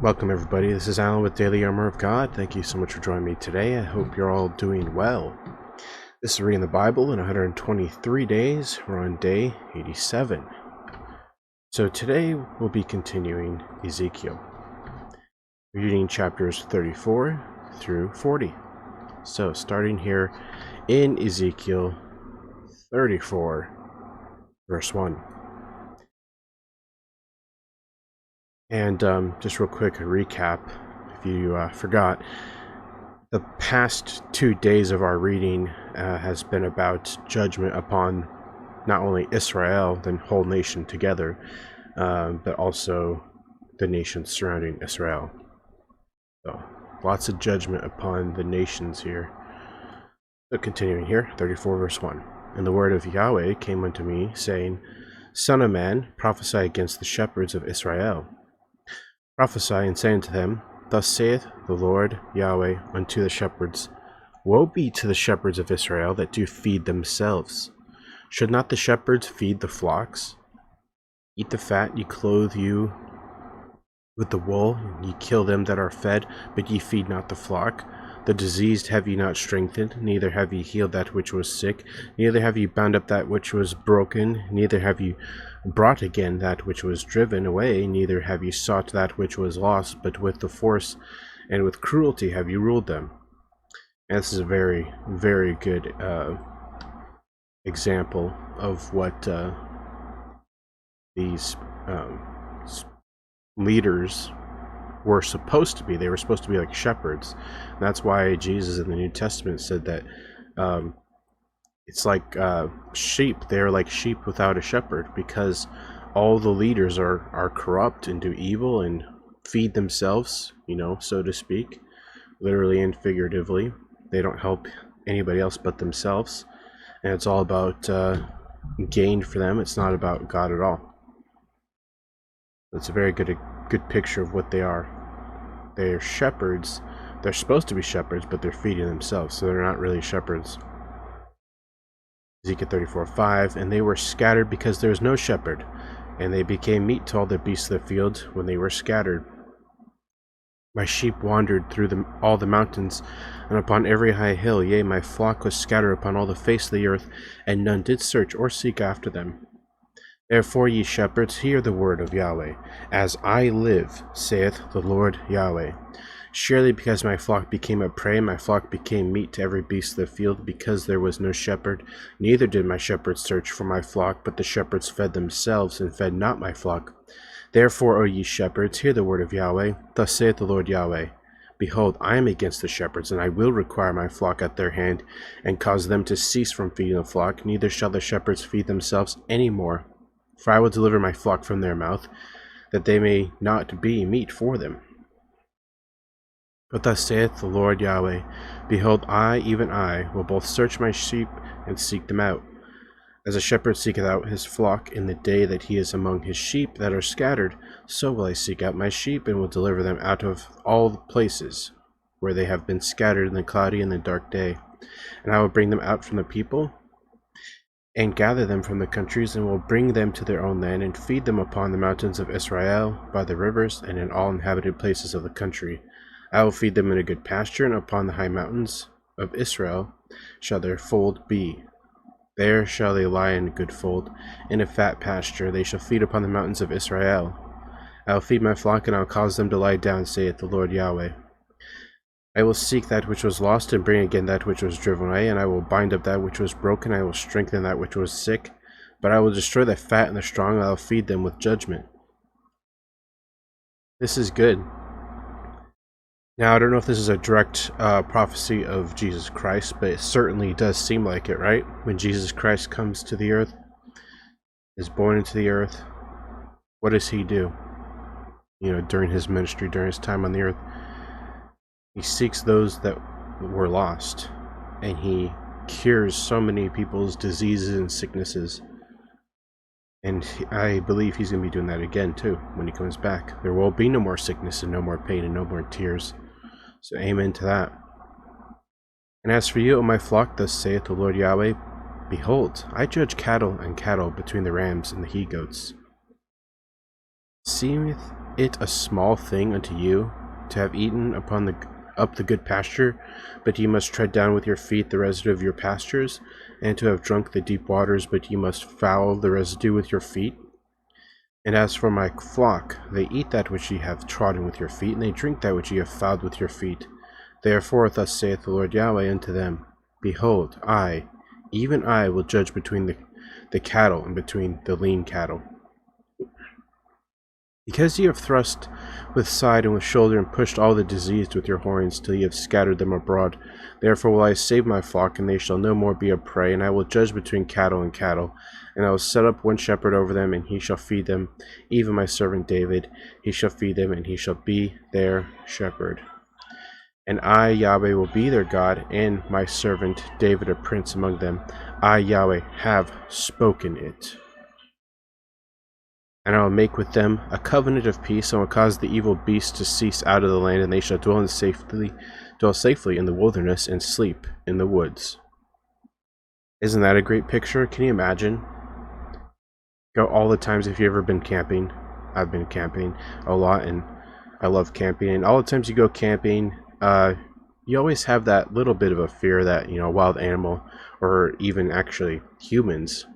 Welcome everybody, this is Alan with Daily Armour of God. Thank you so much for joining me today. I hope you're all doing well. This is reading the Bible in 123 days. We're on day 87. So today we'll be continuing Ezekiel, reading chapters 34 through 40. So starting here in Ezekiel 34, verse 1. And just real quick, a recap, if you forgot, the past 2 days of our reading has been about judgment upon not only Israel, the whole nation together, but also the nations surrounding Israel. So lots of judgment upon the nations here. So continuing here, 34 verse 1. And the word of Yahweh came unto me, saying, Son of man, prophesy against the shepherds of Israel. Prophesy and say unto them, Thus saith the Lord Yahweh unto the shepherds, Woe be to the shepherds of Israel that do feed themselves. Should not the shepherds feed the flocks? Eat the fat, ye clothe you with the wool, ye kill them that are fed, but ye feed not the flock. The diseased have ye not strengthened, neither have ye healed that which was sick, neither have ye bound up that which was broken, neither have ye brought again that which was driven away, neither have ye sought that which was lost, but with the force and with cruelty have ye ruled them. And this is a very, very good example of what these leaders were supposed to be. They were supposed to be like shepherds. And that's why Jesus in the New Testament said that it's like sheep. They're like sheep without a shepherd, because all the leaders are corrupt and do evil and feed themselves, so to speak, literally and figuratively. They don't help anybody else but themselves, and it's all about gain for them. It's not about God at all. It's a very good picture of what they are. They're shepherds. They're supposed to be shepherds, but they're feeding themselves, so they're not really shepherds. Ezekiel 34:5, and they were scattered because there was no shepherd, and they became meat to all the beasts of the field when they were scattered. My sheep wandered through all the mountains, and upon every high hill, yea, my flock was scattered upon all the face of the earth, and none did search or seek after them. Therefore, ye shepherds, hear the word of Yahweh. As I live, saith the Lord Yahweh, surely because my flock became a prey, my flock became meat to every beast of the field, because there was no shepherd, neither did my shepherds search for my flock, but the shepherds fed themselves, and fed not my flock. Therefore, O ye shepherds, hear the word of Yahweh. Thus saith the Lord Yahweh, Behold, I am against the shepherds, and I will require my flock at their hand, and cause them to cease from feeding the flock, neither shall the shepherds feed themselves any more. For I will deliver my flock from their mouth, that they may not be meat for them. But thus saith the Lord Yahweh, Behold, I, even I, will both search my sheep and seek them out. As a shepherd seeketh out his flock in the day that he is among his sheep that are scattered, so will I seek out my sheep, and will deliver them out of all the places where they have been scattered in the cloudy and the dark day. And I will bring them out from the people, and gather them from the countries, and will bring them to their own land, and feed them upon the mountains of Israel, by the rivers, and in all inhabited places of the country. I will feed them in a good pasture, and upon the high mountains of Israel shall their fold be. There shall they lie in a good fold, in a fat pasture. They shall feed upon the mountains of Israel. I will feed my flock, and I will cause them to lie down, saith the Lord Yahweh. I will seek that which was lost, and bring again that which was driven away, and I will bind up that which was broken, I will strengthen that which was sick, but I will destroy the fat and the strong, and I will feed them with judgment. This is good. Now, I don't know if this is a direct prophecy of Jesus Christ, but it certainly does seem like it, right? When Jesus Christ comes to the earth, is born into the earth, what does he do? During his ministry, during his time on the earth, he seeks those that were lost, and he cures so many people's diseases and sicknesses. And I believe he's going to be doing that again, too, when he comes back. There will be no more sickness and no more pain and no more tears. So amen to that. And as for you, O my flock, thus saith the Lord Yahweh, Behold, I judge cattle and cattle between the rams and the he-goats. Seemeth it a small thing unto you to have eaten up the good pasture, but ye must tread down with your feet the residue of your pastures, and to have drunk the deep waters, but ye must foul the residue with your feet? And as for my flock, they eat that which ye have trodden with your feet, and they drink that which ye have fouled with your feet. Therefore thus saith the Lord Yahweh unto them, Behold, I, even I, will judge between the cattle and between the lean cattle. Because ye have thrust with side and with shoulder, and pushed all the diseased with your horns, till ye have scattered them abroad, therefore will I save my flock, and they shall no more be a prey, and I will judge between cattle and cattle, and I will set up one shepherd over them, and he shall feed them, even my servant David, he shall feed them, and he shall be their shepherd. And I, Yahweh, will be their God, and my servant David a prince among them. I, Yahweh, have spoken it. And I will make with them a covenant of peace, and will cause the evil beasts to cease out of the land, and they shall dwell safely in the wilderness, and sleep in the woods. Isn't that a great picture? Can you imagine? Go all the times. If you've ever been camping, I've been camping a lot, and I love camping. And all the times you go camping, you always have that little bit of a fear that, a wild animal, or even actually humans.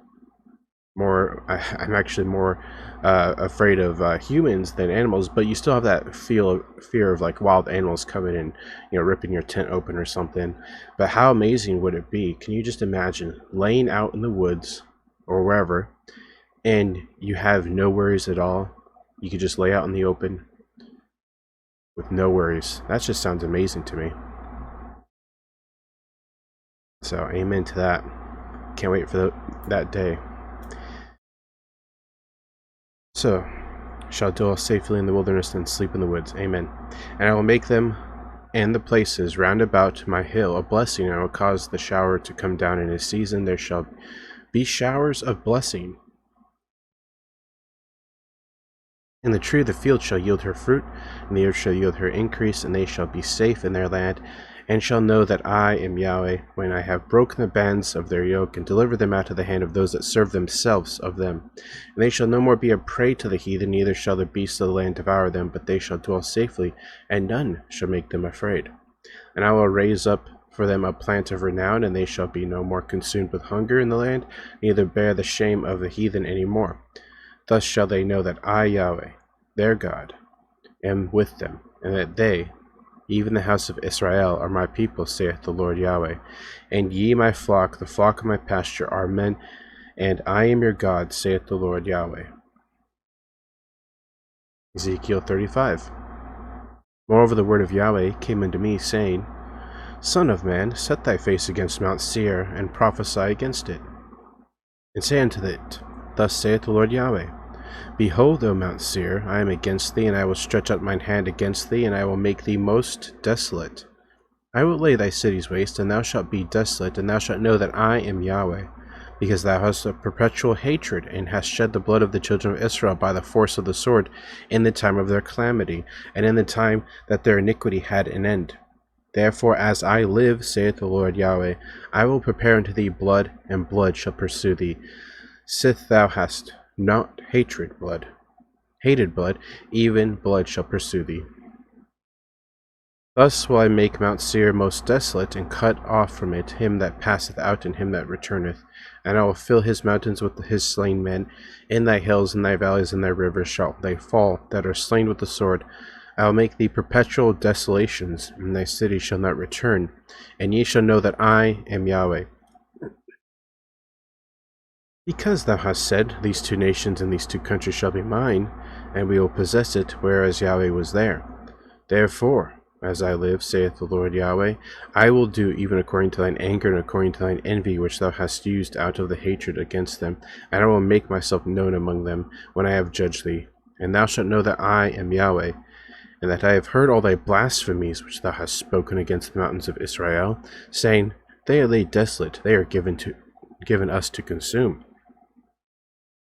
I'm actually more afraid of humans than animals, but you still have that fear of like wild animals coming and ripping your tent open or something. But how amazing would it be? Can you just imagine laying out in the woods or wherever, and you have no worries at all? You could just lay out in the open with no worries. That just sounds amazing to me. So amen to that. Can't wait for that day. So shall dwell safely in the wilderness and sleep in the woods. Amen. And I will make them and the places round about my hill a blessing, and I will cause the shower to come down in his season. There shall be showers of blessing. And the tree of the field shall yield her fruit, and the earth shall yield her increase, and they shall be safe in their land, and shall know that I am Yahweh, when I have broken the bands of their yoke, and delivered them out of the hand of those that serve themselves of them. And they shall no more be a prey to the heathen, neither shall the beasts of the land devour them, but they shall dwell safely, and none shall make them afraid. And I will raise up for them a plant of renown, and they shall be no more consumed with hunger in the land, neither bear the shame of the heathen any more. Thus shall they know that I, Yahweh, their God, am with them, and that they, even the house of Israel, are my people, saith the Lord Yahweh. And ye, my flock, the flock of my pasture, are men, and I am your God, saith the Lord Yahweh. Ezekiel 35. Moreover, the word of Yahweh came unto me, saying, Son of man, set thy face against Mount Seir, and prophesy against it. And say unto it, Thus saith the Lord Yahweh, Behold, O Mount Seir, I am against thee, and I will stretch out mine hand against thee, and I will make thee most desolate. I will lay thy cities waste, and thou shalt be desolate, and thou shalt know that I am Yahweh, because thou hast a perpetual hatred, and hast shed the blood of the children of Israel by the force of the sword, in the time of their calamity, and in the time that their iniquity had an end. Therefore, as I live, saith the Lord Yahweh, I will prepare unto thee blood, and blood shall pursue thee. Sith thou hast not hated blood, even blood shall pursue thee. Thus will I make Mount Seir most desolate, and cut off from it him that passeth out, and him that returneth. And I will fill his mountains with his slain men. In thy hills, and thy valleys, and thy rivers shall they fall, that are slain with the sword. I will make thee perpetual desolations, and thy city shall not return. And ye shall know that I am Yahweh. Because thou hast said, These two nations and these two countries shall be mine, and we will possess it, whereas Yahweh was there. Therefore, as I live, saith the Lord Yahweh, I will do even according to thine anger, and according to thine envy, which thou hast used out of the hatred against them, and I will make myself known among them, when I have judged thee. And thou shalt know that I am Yahweh, and that I have heard all thy blasphemies which thou hast spoken against the mountains of Israel, saying, They are laid desolate, they are given us to consume.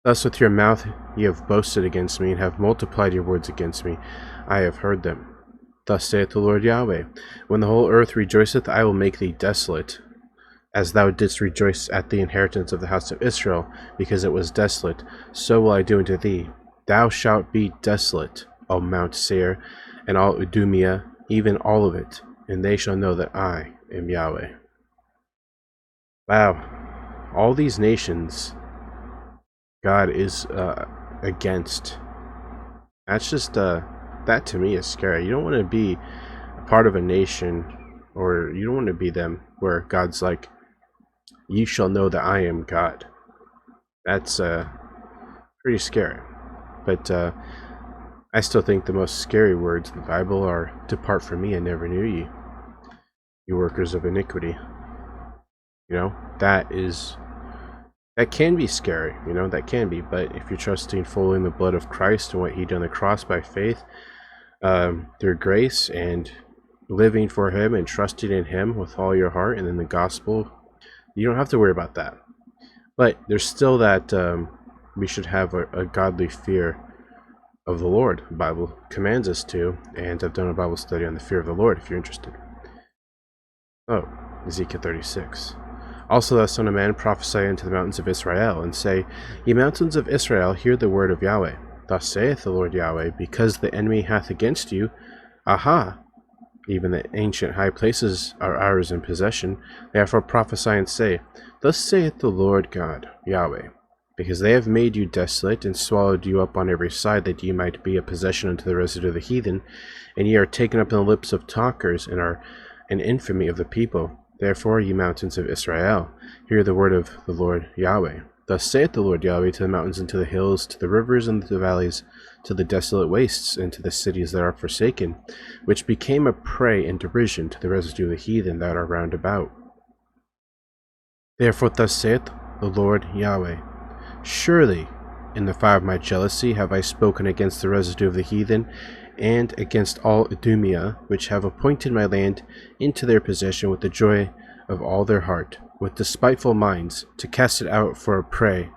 Thus with your mouth ye have boasted against me, and have multiplied your words against me. I have heard them. Thus saith the Lord Yahweh, When the whole earth rejoiceth, I will make thee desolate, as thou didst rejoice at the inheritance of the house of Israel, because it was desolate, so will I do unto thee. Thou shalt be desolate, O Mount Seir, and all Idumea, even all of it, and they shall know that I am Yahweh. Wow. All these nations God is against. That's just, that to me is scary. You don't want to be a part of a nation, or you don't want to be them, where God's like, you shall know that I am God. That's pretty scary. But I still think the most scary words in the Bible are, depart from me, I never knew ye, you workers of iniquity. You know, that can be scary, you know, that can be. But if you're trusting fully in the blood of Christ and what he did on the cross by faith, through grace, and living for him and trusting in him with all your heart and in the gospel, you don't have to worry about that. But there's still that we should have a godly fear of the Lord. The Bible commands us to, and I've done a Bible study on the fear of the Lord if you're interested. Oh, Ezekiel 36. Also thou son of man, prophesy unto the mountains of Israel, and say, Ye mountains of Israel, hear the word of Yahweh. Thus saith the Lord Yahweh, because the enemy hath against you, aha, even the ancient high places are ours in possession, therefore prophesy and say, Thus saith the Lord God, Yahweh, because they have made you desolate, and swallowed you up on every side, that ye might be a possession unto the residue of the heathen, and ye are taken up in the lips of talkers, and are an infamy of the people. Therefore, ye mountains of Israel, hear the word of the Lord Yahweh. Thus saith the Lord Yahweh to the mountains and to the hills, to the rivers and to the valleys, to the desolate wastes, and to the cities that are forsaken, which became a prey and derision to the residue of the heathen that are round about. Therefore thus saith the Lord Yahweh, Surely in the fire of my jealousy have I spoken against the residue of the heathen, and against all Idumea, which have appointed my land into their possession with the joy of all their heart, with despiteful minds, to cast it out for a prey.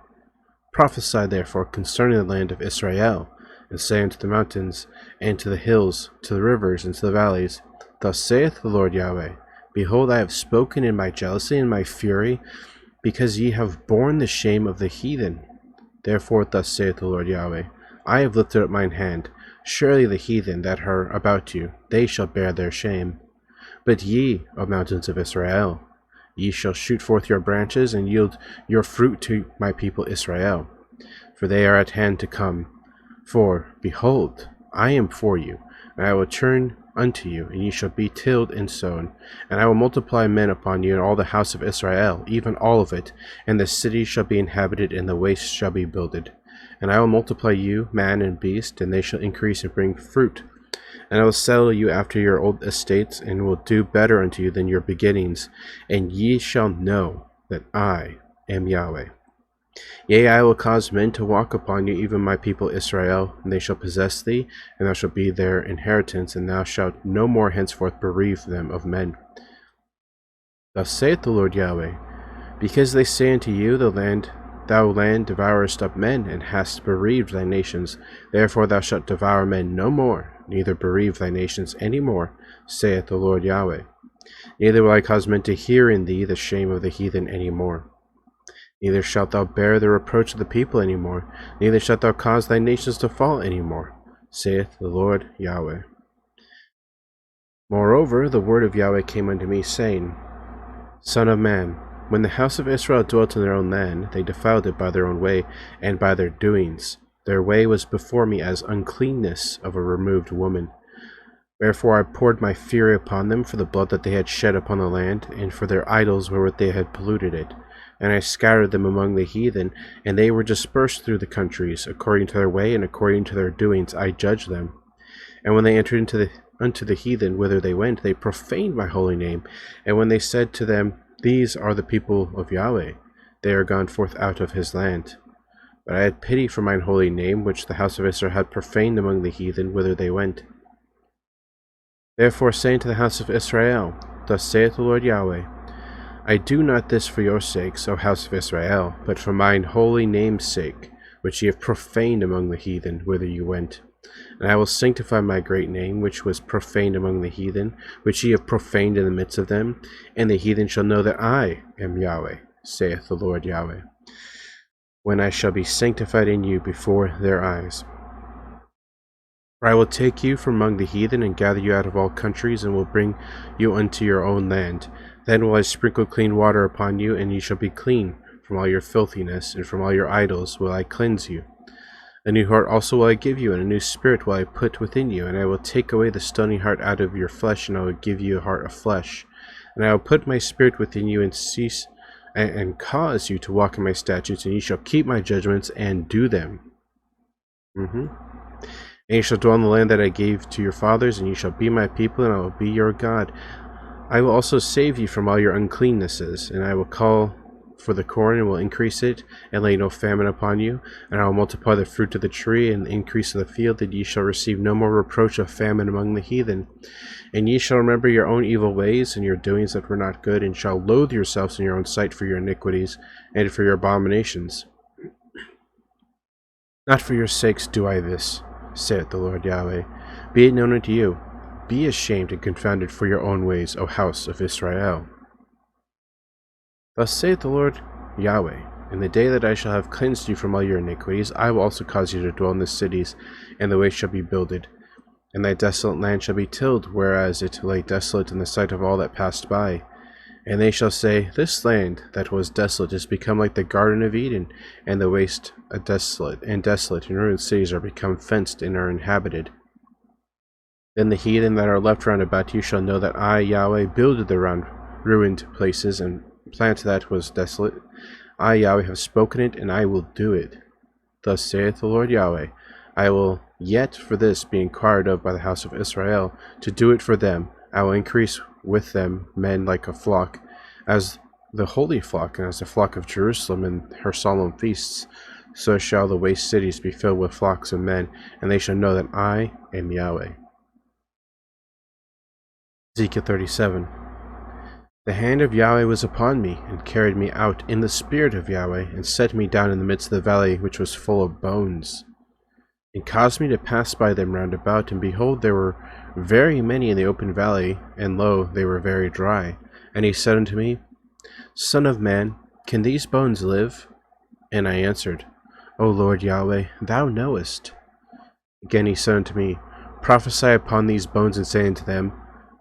Prophesy therefore concerning the land of Israel, and say unto the mountains, and to the hills, to the rivers, and to the valleys, Thus saith the Lord Yahweh, Behold, I have spoken in my jealousy and my fury, because ye have borne the shame of the heathen. Therefore thus saith the Lord Yahweh, I have lifted up mine hand. Surely the heathen that are about you, they shall bear their shame. But ye, O mountains of Israel, ye shall shoot forth your branches, and yield your fruit to my people Israel. For they are at hand to come. For, behold, I am for you, and I will turn unto you, and ye shall be tilled and sown. And I will multiply men upon you, and all the house of Israel, even all of it, and the cities shall be inhabited, and the wastes shall be builded. And I will multiply you, man and beast, and they shall increase and bring fruit. And I will settle you after your old estates, and will do better unto you than your beginnings. And ye shall know that I am Yahweh. Yea, I will cause men to walk upon you, even my people Israel, and they shall possess thee, and thou shalt be their inheritance, and thou shalt no more henceforth bereave them of men. Thus saith the Lord Yahweh, because they say unto you, Thou land devourest up men, and hast bereaved thy nations. Therefore thou shalt devour men no more, neither bereave thy nations any more, saith the Lord Yahweh. Neither will I cause men to hear in thee the shame of the heathen any more. Neither shalt thou bear the reproach of the people any more, neither shalt thou cause thy nations to fall any more, saith the Lord Yahweh. Moreover, the word of Yahweh came unto me, saying, Son of man, when the house of Israel dwelt in their own land, they defiled it by their own way, and by their doings. Their way was before me as uncleanness of a removed woman. Wherefore I poured my fury upon them for the blood that they had shed upon the land, and for their idols wherewith they had polluted it. And I scattered them among the heathen, and they were dispersed through the countries. According to their way and according to their doings I judged them. And when they entered unto the heathen whither they went, they profaned my holy name. And when they said to them, These are the people of Yahweh, they are gone forth out of his land. But I had pity for mine holy name, which the house of Israel had profaned among the heathen whither they went. Therefore say unto the house of Israel, Thus saith the Lord Yahweh, I do not this for your sakes, O house of Israel, but for mine holy name's sake, which ye have profaned among the heathen whither you went. And I will sanctify my great name, which was profaned among the heathen, which ye have profaned in the midst of them, and the heathen shall know that I am Yahweh, saith the Lord Yahweh, when I shall be sanctified in you before their eyes. For I will take you from among the heathen, and gather you out of all countries, and will bring you unto your own land. Then will I sprinkle clean water upon you, and ye shall be clean. From all your filthiness, and from all your idols will I cleanse you. A new heart also will I give you, and a new spirit will I put within you, and I will take away the stony heart out of your flesh, and I will give you a heart of flesh. And I will put my spirit within you, and cause you to walk in my statutes, and ye shall keep my judgments and do them. And ye shall dwell in the land that I gave to your fathers, and ye shall be my people, and I will be your God. I will also save you from all your uncleannesses, and I will call for the corn, and will increase it, and lay no famine upon you. And I will multiply the fruit of the tree, and the increase of the field, that ye shall receive no more reproach of famine among the heathen. And ye shall remember your own evil ways, and your doings that were not good, and shall loathe yourselves in your own sight for your iniquities, and for your abominations. Not for your sakes do I this, saith the Lord Yahweh. Be it known unto you, be ashamed and confounded for your own ways, O house of Israel. Thus saith the Lord Yahweh, in the day that I shall have cleansed you from all your iniquities, I will also cause you to dwell in the cities, and the way shall be builded, and thy desolate land shall be tilled, whereas it lay desolate in the sight of all that passed by. And they shall say, This land that was desolate is become like the Garden of Eden, and the waste desolate, and ruined cities are become fenced and are inhabited. Then the heathen that are left round about you shall know that I, Yahweh, builded the ruined places, and plant that was desolate. I, Yahweh, have spoken it, and I will do it. Thus saith the Lord Yahweh, I will yet for this be inquired of by the house of Israel, to do it for them. I will increase with them men like a flock, as the holy flock, and as the flock of Jerusalem in her solemn feasts. So shall the waste cities be filled with flocks of men, and they shall know that I am Yahweh. Ezekiel 37. The hand of Yahweh was upon me, and carried me out in the spirit of Yahweh, and set me down in the midst of the valley which was full of bones, and caused me to pass by them round about. And behold, there were very many in the open valley, and lo, they were very dry. And he said unto me, Son of man, can these bones live? And I answered, O Lord Yahweh, thou knowest. Again he said unto me, Prophesy upon these bones, and say unto them,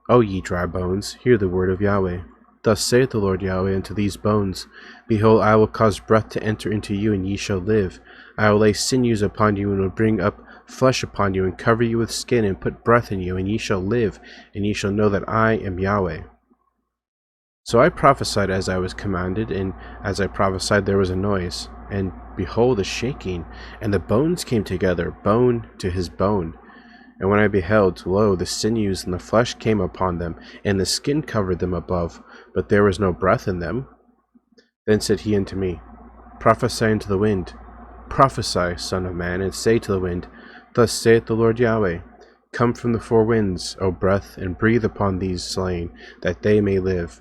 O ye dry bones, hear the word of Yahweh. Thus saith the Lord Yahweh unto these bones, Behold, I will cause breath to enter into you, and ye shall live. I will lay sinews upon you, and will bring up flesh upon you, and cover you with skin, and put breath in you, and ye shall live, and ye shall know that I am Yahweh. So I prophesied as I was commanded, and as I prophesied there was a noise, and behold, a shaking, and the bones came together, bone to his bone. And when I beheld, lo, the sinews and the flesh came upon them, and the skin covered them above, but there was no breath in them. Then said he unto me, Prophesy unto the wind. Prophesy, son of man, and say to the wind, Thus saith the Lord Yahweh, Come from the four winds, O breath, and breathe upon these slain, that they may live.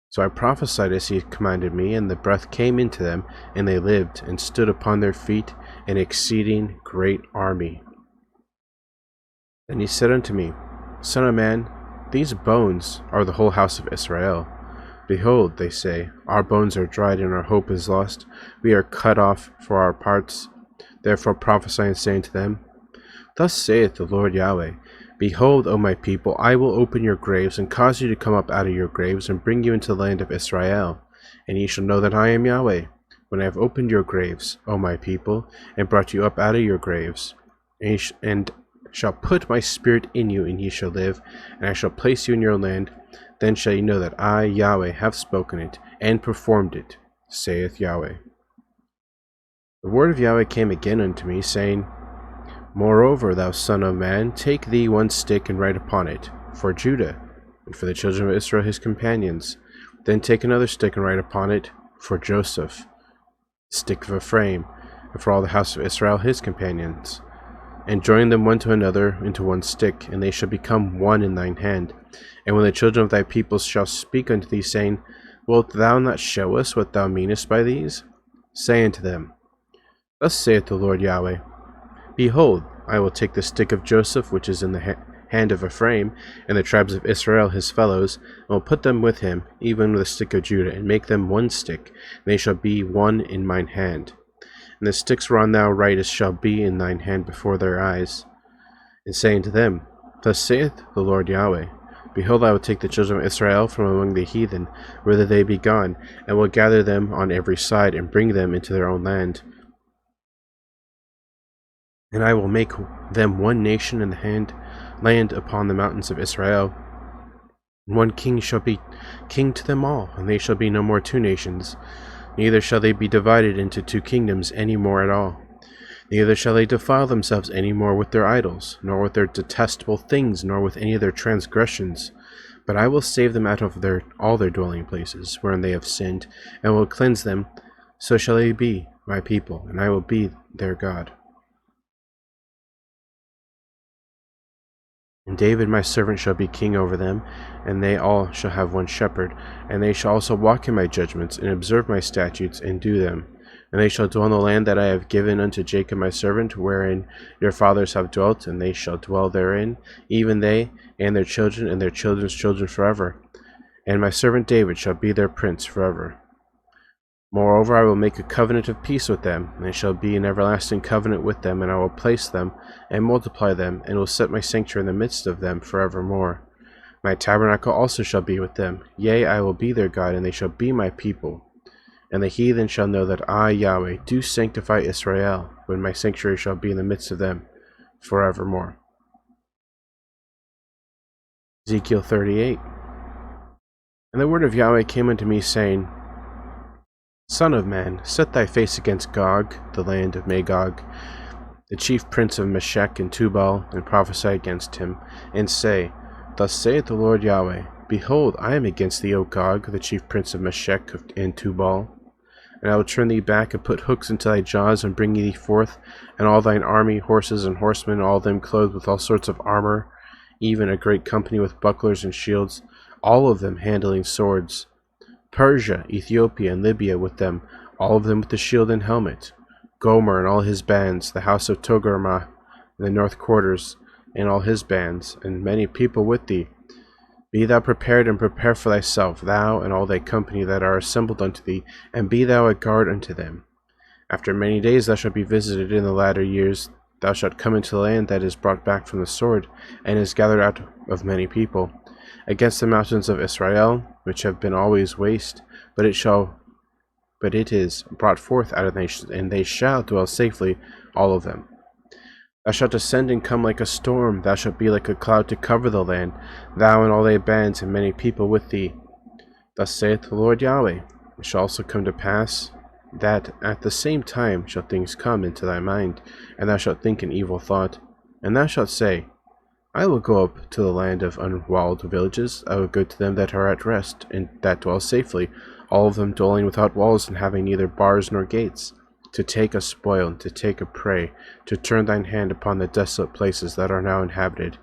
So I prophesied as he commanded me, and the breath came into them, and they lived, and stood upon their feet, an exceeding great army. And he said unto me, Son of man, these bones are the whole house of Israel. Behold, they say, Our bones are dried, and our hope is lost. We are cut off for our parts. Therefore prophesy, and say unto them, Thus saith the Lord Yahweh, Behold, O my people, I will open your graves, and cause you to come up out of your graves, and bring you into the land of Israel. And ye shall know that I am Yahweh, when I have opened your graves, O my people, and brought you up out of your graves. And shall put my spirit in you, and ye shall live, and I shall place you in your land. Then shall ye know that I, Yahweh, have spoken it, and performed it, saith Yahweh. The word of Yahweh came again unto me, saying, Moreover, thou son of man, take thee one stick, and write upon it, for Judah, and for the children of Israel his companions. Then take another stick, and write upon it, for Joseph, the stick of Ephraim, and for all the house of Israel his companions. And join them one to another into one stick, and they shall become one in thine hand. And when the children of thy people shall speak unto thee, saying, Wilt thou not show us what thou meanest by these? Say unto them, Thus saith the Lord Yahweh, Behold, I will take the stick of Joseph, which is in the hand of Ephraim, and the tribes of Israel his fellows, and will put them with him, even with the stick of Judah, and make them one stick, and they shall be one in mine hand. And the sticks whereon thou writest shall be in thine hand before their eyes. and saying to them, Thus saith the Lord Yahweh, Behold, I will take the children of Israel from among the heathen, whither they be gone, and will gather them on every side, and bring them into their own land. And I will make them one nation in the land upon the mountains of Israel. And one king shall be king to them all, and they shall be no more two nations. Neither shall they be divided into two kingdoms any more at all. Neither shall they defile themselves any more with their idols, nor with their detestable things, nor with any of their transgressions. But I will save them out of all their dwelling places, wherein they have sinned, and will cleanse them. So shall they be my people, and I will be their God. And David my servant shall be king over them, and they all shall have one shepherd. And they shall also walk in my judgments, and observe my statutes, and do them. And they shall dwell in the land that I have given unto Jacob my servant, wherein your fathers have dwelt, and they shall dwell therein, even they, and their children, and their children's children forever. And my servant David shall be their prince forever. Moreover, I will make a covenant of peace with them, and it shall be an everlasting covenant with them, and I will place them, and multiply them, and will set my sanctuary in the midst of them forevermore. My tabernacle also shall be with them, yea, I will be their God, and they shall be my people. And the heathen shall know that I, Yahweh, do sanctify Israel, when my sanctuary shall be in the midst of them forevermore. Ezekiel 38. And the word of Yahweh came unto me, saying, Son of man, set thy face against Gog, the land of Magog, the chief prince of Meshech and Tubal, and prophesy against him, and say, Thus saith the Lord Yahweh, Behold, I am against thee, O Gog, the chief prince of Meshech and Tubal. And I will turn thee back, and put hooks into thy jaws, and bring thee forth, and all thine army, horses and horsemen, all them clothed with all sorts of armor, even a great company with bucklers and shields, all of them handling swords. Persia, Ethiopia, and Libya with them, all of them with the shield and helmet. Gomer and all his bands, the house of Togarmah, in the north quarters, and all his bands, and many people with thee. Be thou prepared, and prepare for thyself, thou and all thy company that are assembled unto thee, and be thou a guard unto them. After many days thou shalt be visited in the latter years. Thou shalt come into the land that is brought back from the sword, and is gathered out of many people, against the mountains of Israel, which have been always waste, but it is brought forth out of nations, and they shall dwell safely, all of them. Thou shalt ascend and come like a storm, thou shalt be like a cloud to cover the land, thou and all thy bands, and many people with thee. Thus saith the Lord Yahweh, It shall also come to pass, that at the same time shall things come into thy mind, and thou shalt think an evil thought, and thou shalt say, I will go up to the land of unwalled villages, I will go to them that are at rest, and that dwell safely, all of them dwelling without walls, and having neither bars nor gates, to take a spoil, and to take a prey, to turn thine hand upon the desolate places that are now inhabited,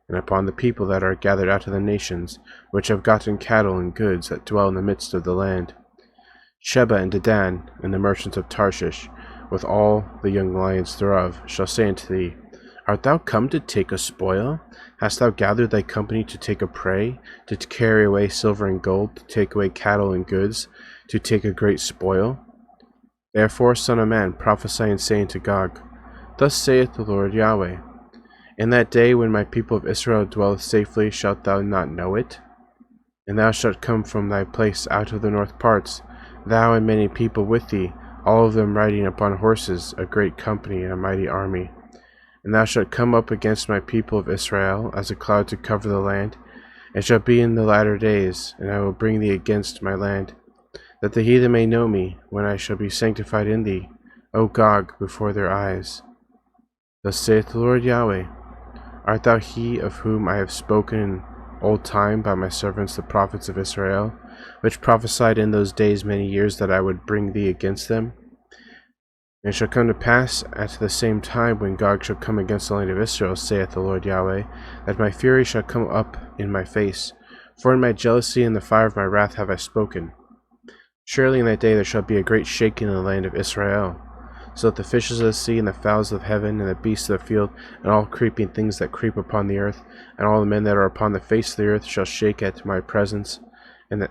and upon the people that are gathered out of the nations, which have gotten cattle and goods that dwell in the midst of the land. Sheba and Dedan, and the merchants of Tarshish, with all the young lions thereof, shall say unto thee, Art thou come to take a spoil? Hast thou gathered thy company to take a prey, to carry away silver and gold, to take away cattle and goods, to take a great spoil? Therefore, son of man, prophesy and say unto Gog, Thus saith the Lord Yahweh, In that day when my people of Israel dwelleth safely, shalt thou not know it? And thou shalt come from thy place out of the north parts, thou and many people with thee, all of them riding upon horses, a great company and a mighty army. And thou shalt come up against my people of Israel, as a cloud to cover the land. It shall be in the latter days, and I will bring thee against my land, that the heathen may know me, when I shall be sanctified in thee, O Gog, before their eyes. Thus saith the Lord Yahweh, Art thou he of whom I have spoken in old time by my servants the prophets of Israel, which prophesied in those days many years that I would bring thee against them? And it shall come to pass at the same time, when Gog shall come against the land of Israel, saith the Lord Yahweh, that my fury shall come up in my face, for in my jealousy and the fire of my wrath have I spoken. Surely in that day there shall be a great shaking in the land of Israel, so that the fishes of the sea, and the fowls of heaven, and the beasts of the field, and all creeping things that creep upon the earth, and all the men that are upon the face of the earth shall shake at my presence, and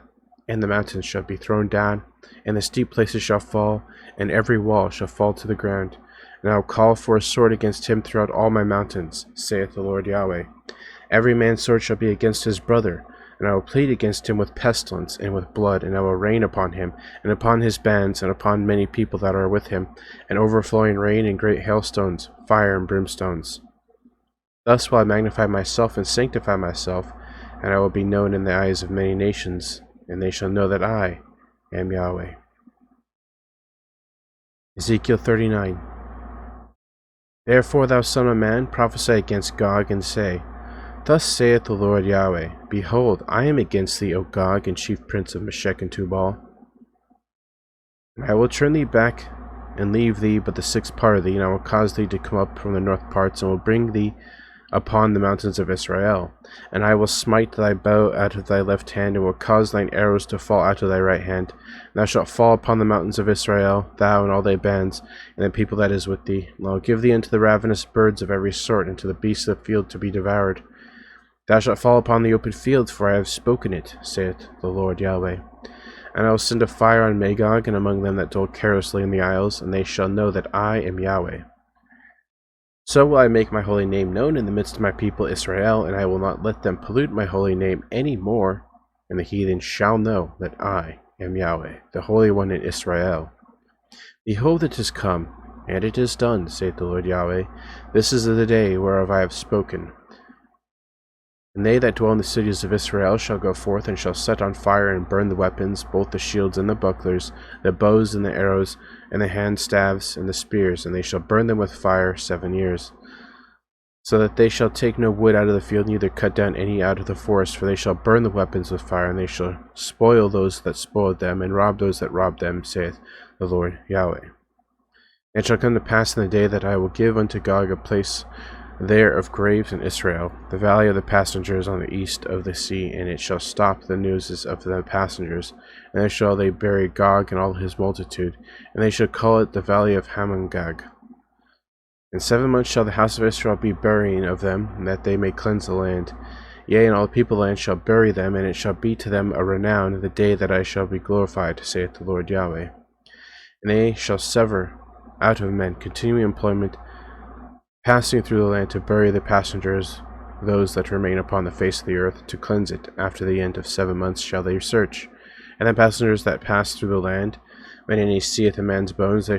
the mountains shall be thrown down, and the steep places shall fall, and every wall shall fall to the ground, And I will call for a sword against him throughout all my mountains, saith the Lord Yahweh. Every man's sword shall be against his brother, and I will plead against him with pestilence and with blood, and I will rain upon him, and upon his bands, and upon many people that are with him, and overflowing rain and great hailstones, fire and brimstones. Thus will I magnify myself and sanctify myself, and I will be known in the eyes of many nations, and they shall know that I am Yahweh. Ezekiel 39. Therefore, thou son of man, prophesy against Gog, and say, Thus saith the Lord Yahweh, Behold, I am against thee, O Gog, and chief prince of Meshech and Tubal. And I will turn thee back, and leave thee but the sixth part of thee, and I will cause thee to come up from the north parts, and will bring thee upon the mountains of Israel. And I will smite thy bow out of thy left hand, and will cause thine arrows to fall out of thy right hand. And thou shalt fall upon the mountains of Israel, thou and all thy bands, and the people that is with thee. And I will give thee unto the ravenous birds of every sort, and to the beasts of the field to be devoured. Thou shalt fall upon the open fields, for I have spoken it, saith the Lord Yahweh. And I will send a fire on Magog, and among them that dwell carelessly in the isles, and they shall know that I am Yahweh. So will I make my holy name known in the midst of my people Israel, and I will not let them pollute my holy name any more, and the heathen shall know that I am Yahweh, the Holy One in Israel. Behold, it is come, and it is done, saith the Lord Yahweh. This is the day whereof I have spoken. And they that dwell in the cities of Israel shall go forth, and shall set on fire and burn the weapons, both the shields and the bucklers, the bows and the arrows, and the handstaves and the spears, and they shall burn them with fire 7 years. So that they shall take no wood out of the field, neither cut down any out of the forest, for they shall burn the weapons with fire, and they shall spoil those that spoiled them, and rob those that robbed them, saith the Lord Yahweh. And it shall come to pass in the day that I will give unto Gog a place there of graves in Israel, the valley of the passengers on the east of the sea, and it shall stop the nooses of the passengers, and there shall they bury Gog and all his multitude, and they shall call it the valley of Hamongag. In 7 months shall the house of Israel be burying of them, that they may cleanse the land. Yea, and all the people of the land shall bury them, and it shall be to them a renown the day that I shall be glorified, saith the Lord Yahweh. And they shall sever out of men continuing employment, passing through the land to bury the passengers, those that remain upon the face of the earth, to cleanse it. After the end of 7 months shall they search. And the passengers that pass through the land, when any seeth a man's bones,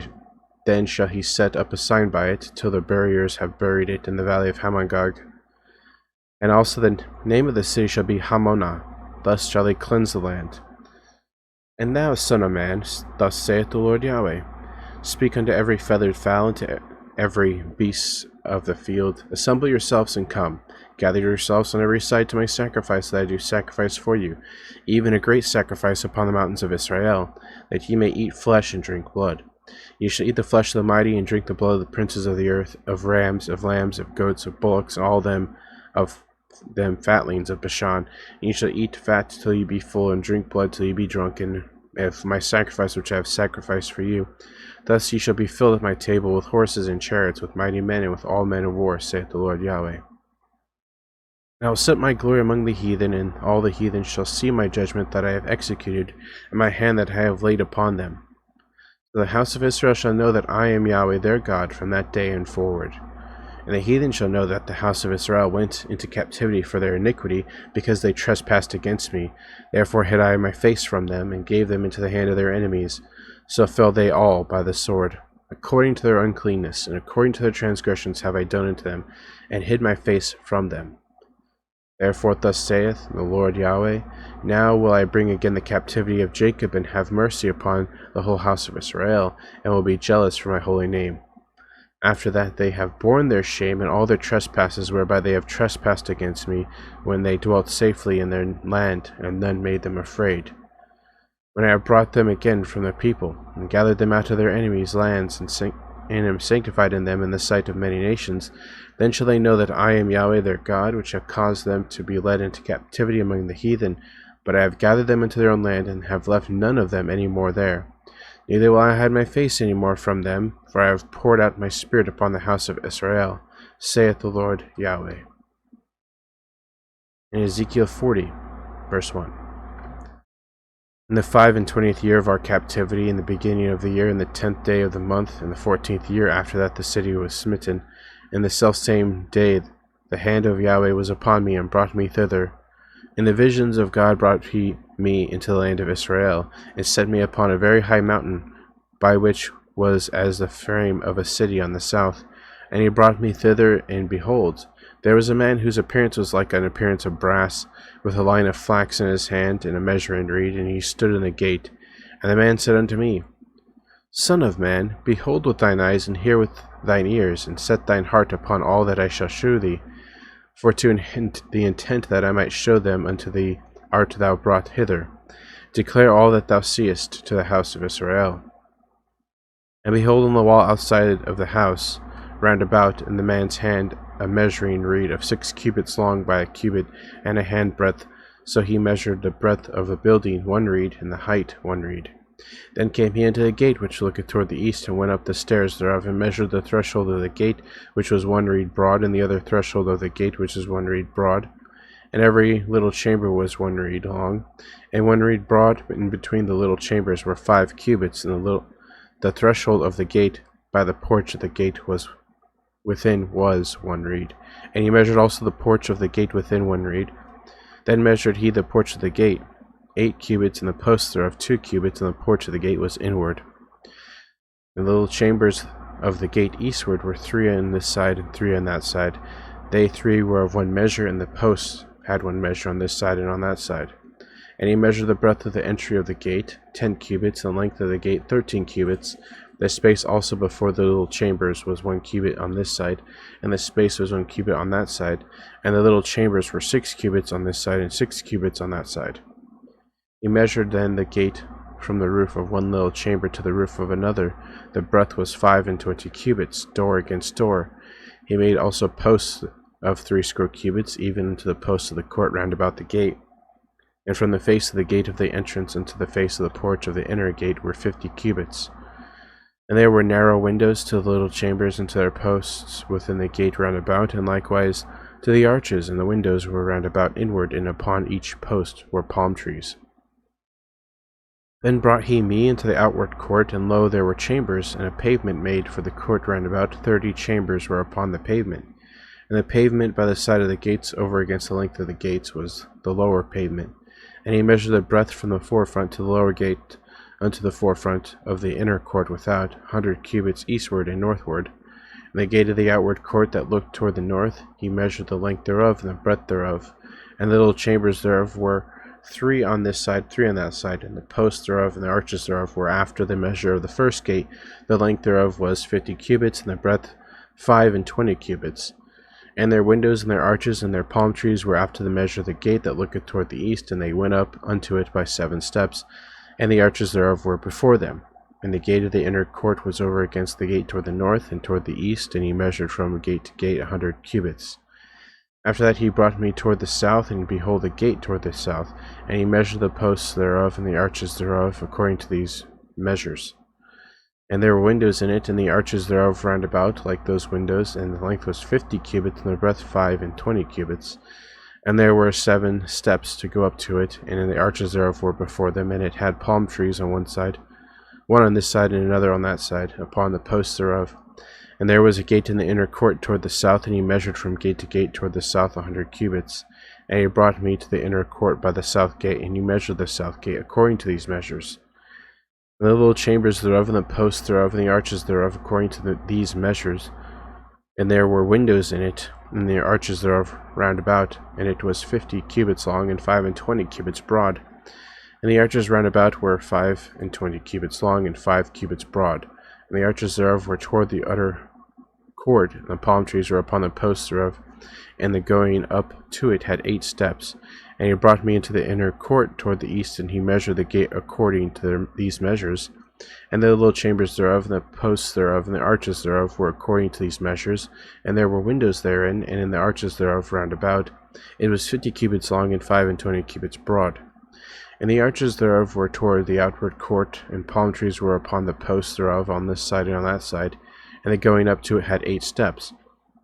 then shall he set up a sign by it, till the buriers have buried it in the valley of Hamongag. And also the name of the city shall be Hamonah. Thus shall they cleanse the land. And thou, son of man, thus saith the Lord Yahweh, speak unto every feathered fowl, and to every beast of the field, assemble yourselves and come, gather yourselves on every side to my sacrifice that I do sacrifice for you, even a great sacrifice upon the mountains of Israel, that ye may eat flesh and drink blood. Ye shall eat the flesh of the mighty, and drink the blood of the princes of the earth, of rams, of lambs, of goats, of bullocks, and all them of them fatlings of Bashan. And ye shall eat fat till ye be full, and drink blood till ye be drunken, of my sacrifice which I have sacrificed for you. Thus ye shall be filled at my table with horses and chariots, with mighty men, and with all men of war, saith the Lord Yahweh. And I will set my glory among the heathen, and all the heathen shall see my judgment that I have executed, and my hand that I have laid upon them. So the house of Israel shall know that I am Yahweh their God from that day and forward. And the heathen shall know that the house of Israel went into captivity for their iniquity, because they trespassed against me. Therefore hid I my face from them, and gave them into the hand of their enemies. So fell they all by the sword. According to their uncleanness, and according to their transgressions have I done unto them, and hid my face from them. Therefore thus saith the Lord Yahweh, Now will I bring again the captivity of Jacob, and have mercy upon the whole house of Israel, and will be jealous for my holy name. After that they have borne their shame and all their trespasses whereby they have trespassed against me, when they dwelt safely in their land, and none made them afraid. When I have brought them again from the people, and gathered them out of their enemies' lands, and am sanctified in them in the sight of many nations, then shall they know that I am Yahweh their God, which have caused them to be led into captivity among the heathen. But I have gathered them into their own land, and have left none of them any more there. Neither will I hide my face any more from them, for I have poured out my spirit upon the house of Israel, saith the Lord Yahweh. In Ezekiel 40, verse 1. In the 25th year of our captivity, in the beginning of the year, in the 10th day of the month, in the 14th year after that the city was smitten, in the selfsame day the hand of Yahweh was upon me, and brought me thither. In the visions of God brought he me into the land of Israel, and set me upon a very high mountain, by which was as the frame of a city on the south. And he brought me thither, and behold, there was a man whose appearance was like an appearance of brass, with a line of flax in his hand, and a measuring reed, and he stood in the gate. And the man said unto me, Son of man, behold with thine eyes, and hear with thine ears, and set thine heart upon all that I shall shew thee. For to the intent that I might show them unto thee art thou brought hither. Declare all that thou seest to the house of Israel. And behold, on the wall outside of the house, round about, in the man's hand, a measuring reed of 6 cubits long by a cubit, and a handbreadth. So he measured the breadth of the building 1 reed, and the height 1 reed. Then came he into the gate which looketh toward the east, and went up the stairs thereof, and measured the threshold of the gate, which was 1 reed broad, and the other threshold of the gate, which is 1 reed broad. And every little chamber was 1 reed long, and 1 reed broad. In between the little chambers were 5 cubits, and the threshold of the gate by the porch of the gate was 1 reed. And he measured also the porch of the gate within 1 reed. Then measured he the porch of the gate 8 cubits, and the posts thereof 2 cubits, and the porch of the gate was inward. The little chambers of the gate eastward were 3 on this side and 3 on that side. They 3 were of 1 measure, and the posts had 1 measure on this side and on that side. And he measured the breadth of the entry of the gate 10 cubits, and the length of the gate 13 cubits. The space also before the little chambers was 1 cubit on this side, and the space was 1 cubit on that side. And the little chambers were 6 cubits on this side, and 6 cubits on that side. He measured then the gate from the roof of 1 little chamber to the roof of another. The breadth was 25 cubits, door against door. He made also posts of 60 cubits, even unto the posts of the court round about the gate. And from the face of the gate of the entrance unto the face of the porch of the inner gate were 50 cubits. And there were narrow windows to the little chambers and to their posts within the gate round about, and likewise to the arches, and the windows were round about inward, and upon each post were palm trees. Then brought he me into the outward court, and lo, there were chambers, and a pavement made for the court round about. 30 chambers were upon the pavement. And the pavement by the side of the gates over against the length of the gates was the lower pavement. And he measured the breadth from the forefront to the lower gate unto the forefront of the inner court without, 100 cubits eastward and northward. And the gate of the outward court that looked toward the north, he measured the length thereof and the breadth thereof. And the little chambers thereof were 3 on this side, 3 on that side, and the posts thereof and the arches thereof were after the measure of the first gate. The length thereof was 50 cubits, and the breadth 25 cubits. And their windows and their arches and their palm trees were after the measure of the gate that looketh toward the east, and they went up unto it by 7 steps, and the arches thereof were before them. And the gate of the inner court was over against the gate toward the north and toward the east, and he measured from gate to gate 100 cubits. After that he brought me toward the south, and behold a gate toward the south, and he measured the posts thereof and the arches thereof according to these measures. And there were windows in it, and the arches thereof round about like those windows, and the length was 50 cubits, and the breadth 25 cubits. And there were 7 steps to go up to it, and the arches thereof were before them, and it had palm trees on one side, one on this side and another on that side, upon the posts thereof. And there was a gate in the inner court toward the south, and he measured from gate to gate toward the south 100 cubits. And he brought me to the inner court by the south gate, and he measured the south gate according to these measures. And the little chambers thereof, and the posts thereof, and the arches thereof, according to these measures. And there were windows in it, and the arches thereof round about, and it was 50 cubits long, and 25 cubits broad. And the arches round about were 25 cubits long, and 5 cubits broad. And the arches thereof were toward the utter court, and the palm trees were upon the posts thereof, and the going up to it had 8 steps. And he brought me into the inner court toward the east, and he measured the gate according to these measures. And the little chambers thereof, and the posts thereof, and the arches thereof were according to these measures. And there were windows therein, and in the arches thereof round about. It was 50 cubits long, and 25 cubits broad. And the arches thereof were toward the outward court, and palm trees were upon the posts thereof on this side and on that side. And the going up to it had 8 steps.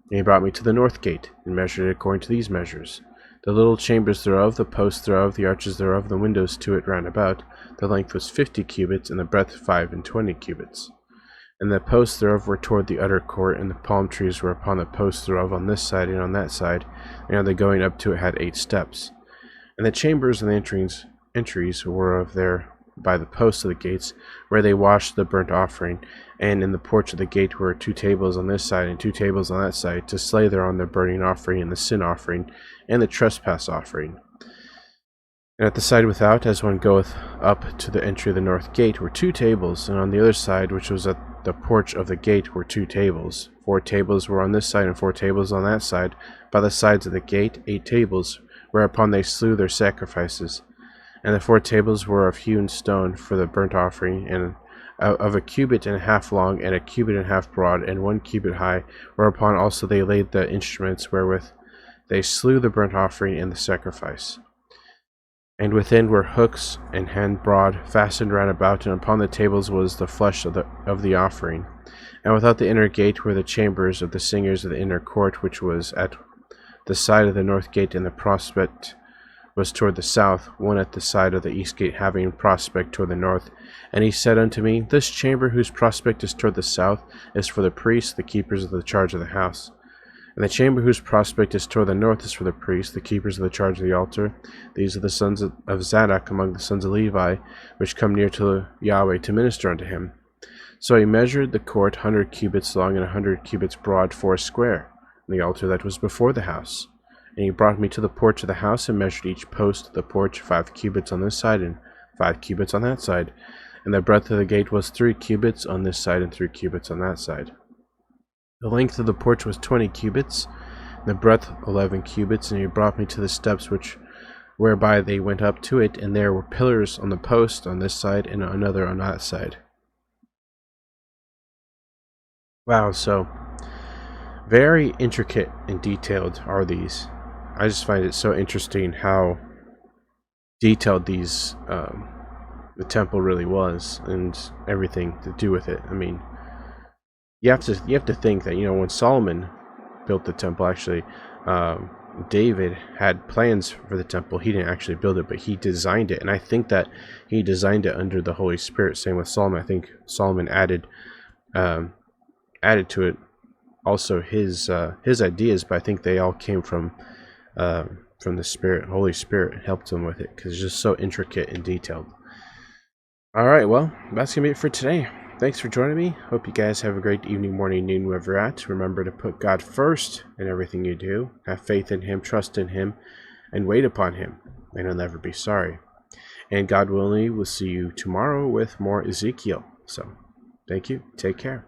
And he brought me to the north gate, and measured it according to these measures. The little chambers thereof, the posts thereof, the arches thereof, the windows to it round about, the length was 50 cubits, and the breadth 25 cubits. And the posts thereof were toward the utter court, and the palm trees were upon the posts thereof on this side and on that side, and on the going up to it had 8 steps. And the chambers and the entries were of there by the posts of the gates, where they washed the burnt offering, and in the porch of the gate were 2 tables on this side and 2 tables on that side, to slay thereon the burning offering and the sin offering and the trespass offering. And at the side without, as one goeth up to the entry of the north gate, were 2 tables, and on the other side, which was at the porch of the gate, were 2 tables. 4 tables were on this side and 4 tables on that side, by the sides of the gate, 8 tables, whereupon they slew their sacrifices. And the 4 tables were of hewn stone for the burnt offering, and of a cubit and a half long, and a cubit and a half broad, and 1 cubit high, whereupon also they laid the instruments wherewith they slew the burnt offering and the sacrifice. And within were hooks and hand broad, fastened round about, and upon the tables was the flesh of the offering. And without the inner gate were the chambers of the singers of the inner court, which was at the side of the north gate, and the prospect was toward the south, one at the side of the east gate having prospect toward the north. And he said unto me, This chamber whose prospect is toward the south is for the priests, the keepers of the charge of the house. And the chamber whose prospect is toward the north is for the priests, the keepers of the charge of the altar. These are the sons of Zadok among the sons of Levi, which come near to Yahweh to minister unto him. So he measured the court 100 cubits long and 100 cubits broad, 4 square, and the altar that was before the house. And he brought me to the porch of the house, and measured each post of the porch 5 cubits on this side, and 5 cubits on that side. And the breadth of the gate was 3 cubits on this side, and 3 cubits on that side. The length of the porch was 20 cubits, and the breadth 11 cubits. And he brought me to the steps whereby they went up to it, and there were pillars on the post on this side, and another on that side. Wow, so very intricate and detailed are these. I just find it so interesting how detailed these the temple really was, and everything to do with it. I mean, you have to think that, when Solomon built the temple, actually, David had plans for the temple. He didn't actually build it, but he designed it, and I think that he designed it under the Holy Spirit. Same with Solomon. I think Solomon added to it also his ideas, but I think they all came from the Spirit. Holy Spirit helped him with it, because it's just so intricate and detailed. Alright, well, that's going to be it for today. Thanks for joining me. Hope you guys have a great evening, morning, noon, wherever you're at. Remember to put God first in everything you do. Have faith in Him, trust in Him, and wait upon Him, and you'll never be sorry. And God willing, we'll see you tomorrow with more Ezekiel. So, thank you. Take care.